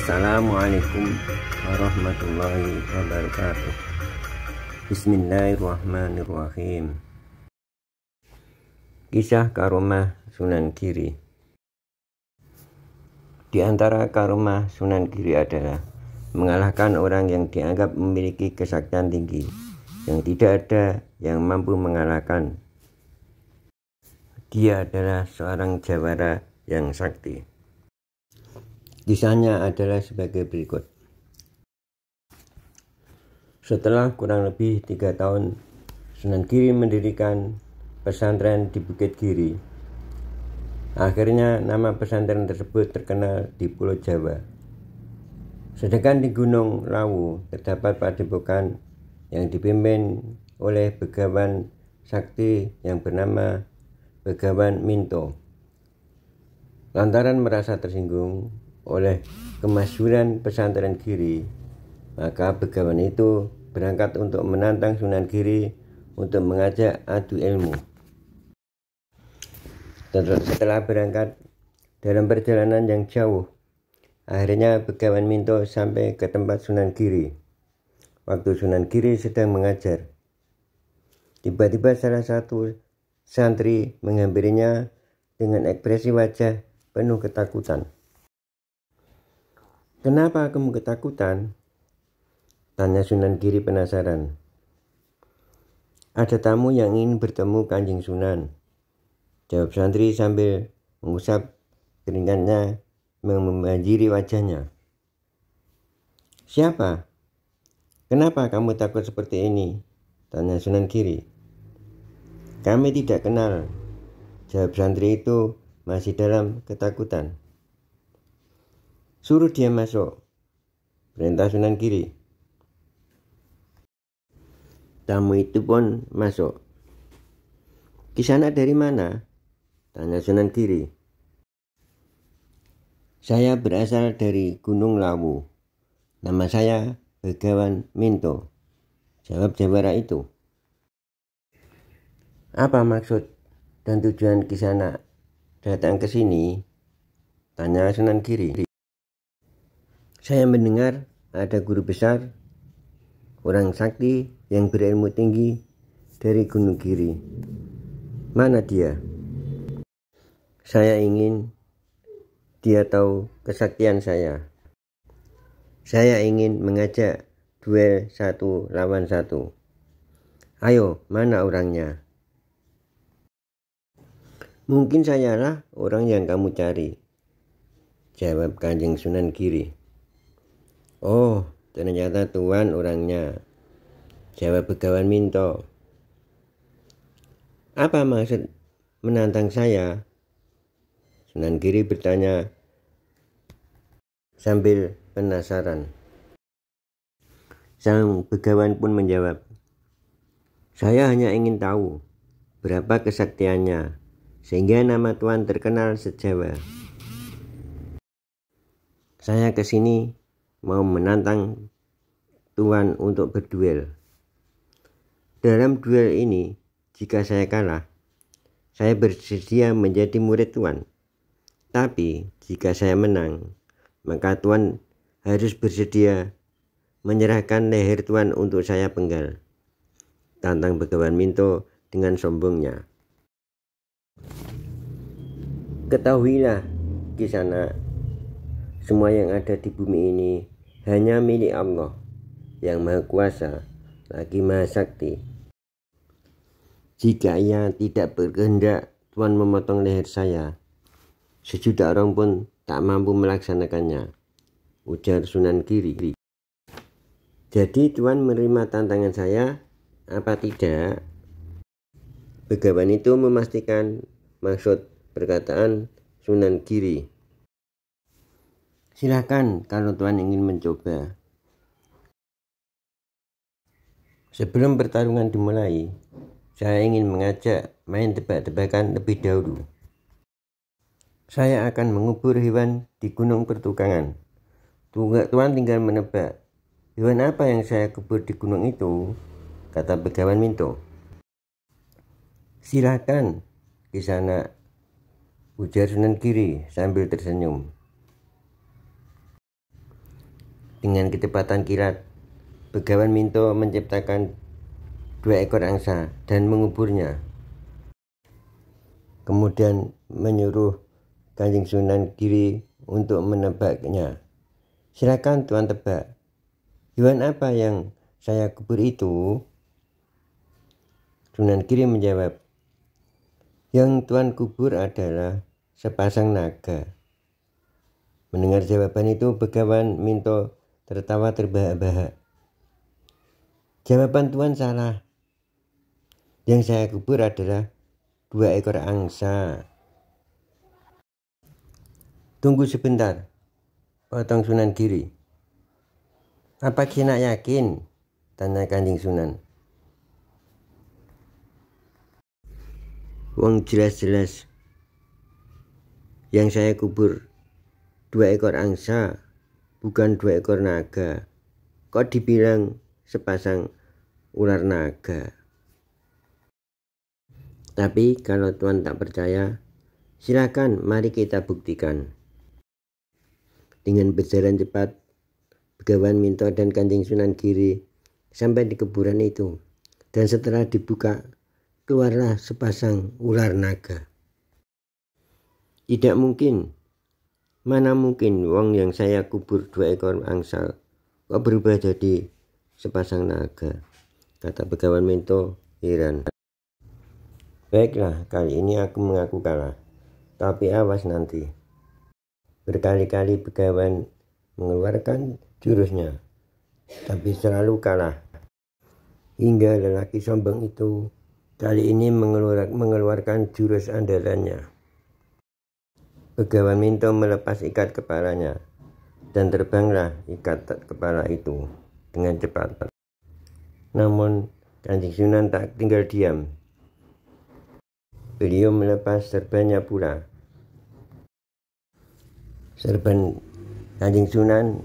Assalamualaikum warahmatullahi wabarakatuh. Bismillahirrahmanirrahim. Kisah karomah Sunan Giri. Di antara karomah Sunan Giri adalah mengalahkan orang yang dianggap memiliki kesaktian tinggi, yang tidak ada yang mampu mengalahkan. Dia adalah seorang jawara yang sakti. Kisahnya adalah sebagai berikut. Setelah kurang lebih 3 tahun, Sunan Giri mendirikan pesantren di Bukit Giri. Akhirnya nama pesantren tersebut terkenal di Pulau Jawa. Sedangkan di Gunung Lawu terdapat padepokan yang dipimpin oleh Begawan Sakti yang bernama Begawan Minto. Lantaran merasa tersinggung oleh kemasyhuran pesantren Giri, maka Begawan itu berangkat untuk menantang Sunan Giri untuk mengajak adu ilmu. Setelah berangkat dalam perjalanan yang jauh, akhirnya Begawan Minto sampai ke tempat Sunan Giri. Waktu Sunan Giri sedang mengajar, tiba-tiba salah satu santri menghampirinya dengan ekspresi wajah penuh ketakutan. "Kenapa kamu ketakutan?" tanya Sunan Giri penasaran. "Ada tamu yang ingin bertemu Kanjeng Sunan," jawab santri sambil mengusap keringatnya membanjiri wajahnya. "Siapa? Kenapa kamu takut seperti ini?" tanya Sunan Giri. "Kami tidak kenal," jawab santri itu masih dalam ketakutan. "Suruh dia masuk," perintah Sunan Giri. Tamu itu pun masuk. "Kisana dari mana?" tanya Sunan Giri. "Saya berasal dari Gunung Lawu. Nama saya Begawan Minto," jawab jawara itu. "Apa maksud dan tujuan Kisana datang ke sini?" tanya Sunan Giri. "Saya mendengar ada guru besar, orang sakti yang berilmu tinggi dari Gunung Giri. Mana dia? Saya ingin dia tahu kesaktian saya. Saya ingin mengajak duel 1 lawan 1. Ayo, mana orangnya?" "Mungkin sayalah orang yang kamu cari," jawab Kanjeng Sunan Giri. "Oh, ternyata Tuan orangnya," jawab Begawan Minto. "Apa maksud menantang saya?" Sunan Giri bertanya sambil penasaran. Sang Begawan pun menjawab, "Saya hanya ingin tahu berapa kesaktiannya sehingga nama Tuan terkenal se-Jawa. Saya kesini mau menantang Tuan untuk berduel. Dalam duel ini, jika saya kalah, saya bersedia menjadi murid Tuan. Tapi jika saya menang, maka Tuan harus bersedia menyerahkan leher Tuan untuk saya penggal," tantang Begawan Minto dengan sombongnya. "Ketahuilah, Kisana, semua yang ada di bumi ini hanya milik Allah yang Maha Kuasa lagi Maha Sakti. Jika Ia tidak berkehendak Tuan memotong leher saya, sejuta orang pun tak mampu melaksanakannya," ujar Sunan Giri. "Jadi Tuan menerima tantangan saya apa tidak?" Begawan itu memastikan maksud perkataan Sunan Giri. "Silakan kalau Tuan ingin mencoba. Sebelum pertarungan dimulai, saya ingin mengajak main tebak-tebakan lebih dahulu. Saya akan mengubur hewan di gunung pertukangan. Tuan tinggal menebak hewan apa yang saya kubur di gunung itu," kata Begawan Minto. "Silakan, Kisana," ujar Sunan Giri sambil tersenyum. Dengan kecepatan kilat, Begawan Minto menciptakan 2 ekor angsa dan menguburnya. Kemudian menyuruh Kanjeng Sunan Giri untuk menebaknya. Silakan Tuan tebak. Hewan apa yang saya kubur itu? Sunan Giri menjawab, yang Tuan kubur adalah sepasang naga. Mendengar jawaban itu, Begawan Minto tertawa terbahak-bahak. Jawaban Tuan salah. Yang saya kubur adalah 2 ekor angsa. Tunggu sebentar, potong Sunan Giri. Apa kina yakin? Tanya Kanjeng Sunan. Wong jelas-jelas yang saya kubur 2 ekor angsa, bukan 2 ekor naga. Kok dibilang sepasang ular naga? Tapi kalau Tuan tak percaya, silakan mari kita buktikan. Dengan berjalan cepat, Begawan Minto dan Kanjeng Sunan Giri sampai di kuburan itu. Dan setelah dibuka, keluarlah sepasang ular naga. Tidak mungkin. Mana mungkin wong yang saya kubur 2 ekor angsa kok berubah jadi sepasang naga? Kata Begawan Minto heran. Baiklah, kali ini aku mengaku kalah. Tapi awas nanti. Berkali-kali Begawan mengeluarkan jurusnya, tapi selalu kalah. Hingga lelaki sombong itu kali ini mengeluarkan jurus andalannya. Begawan Minto melepas ikat kepalanya, dan terbanglah ikat kepala itu dengan cepat. Namun Kanjeng Sunan tak tinggal diam. Beliau melepas serbannya pula. Serban Kanjeng Sunan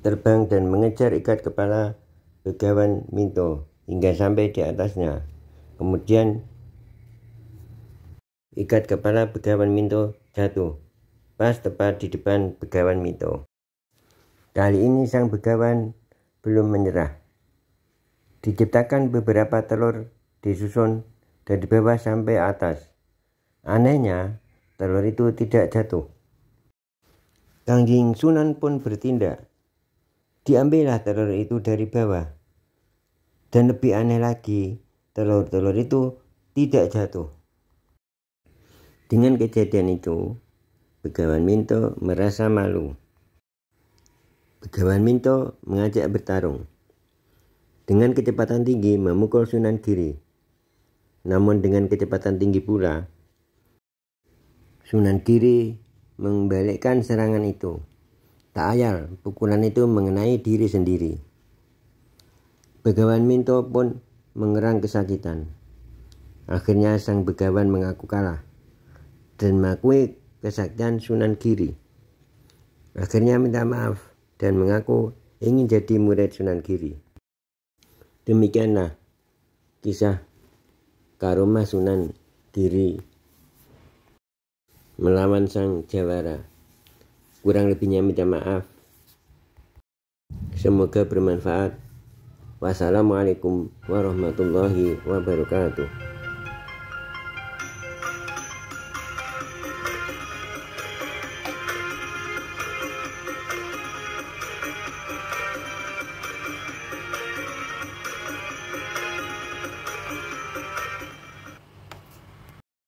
terbang dan mengejar ikat kepala Begawan Minto hingga sampai di atasnya. Kemudian ikat kepala Begawan Minto jatuh pas tepat di depan Begawan Minto. Kali ini sang Begawan belum menyerah. Diciptakan beberapa telur disusun dari bawah sampai atas. Anehnya, telur itu tidak jatuh. Kanjeng Sunan pun bertindak. Diambillah telur itu dari bawah. Dan lebih aneh lagi, telur-telur itu tidak jatuh. Dengan kejadian itu, Begawan Minto merasa malu. Begawan Minto mengajak bertarung. Dengan kecepatan tinggi memukul Sunan Giri. Namun dengan kecepatan tinggi pula, Sunan Giri membalikkan serangan itu. Tak ayal, pukulan itu mengenai diri sendiri. Begawan Minto pun mengerang kesakitan. Akhirnya sang Begawan mengaku kalah dan mengakui kesaktian Sunan Giri. Akhirnya minta maaf dan mengaku ingin jadi murid Sunan Giri. Demikianlah kisah Karomah Sunan Giri melawan sang Jawara. Kurang lebihnya minta maaf. Semoga bermanfaat. Wassalamualaikum warahmatullahi wabarakatuh.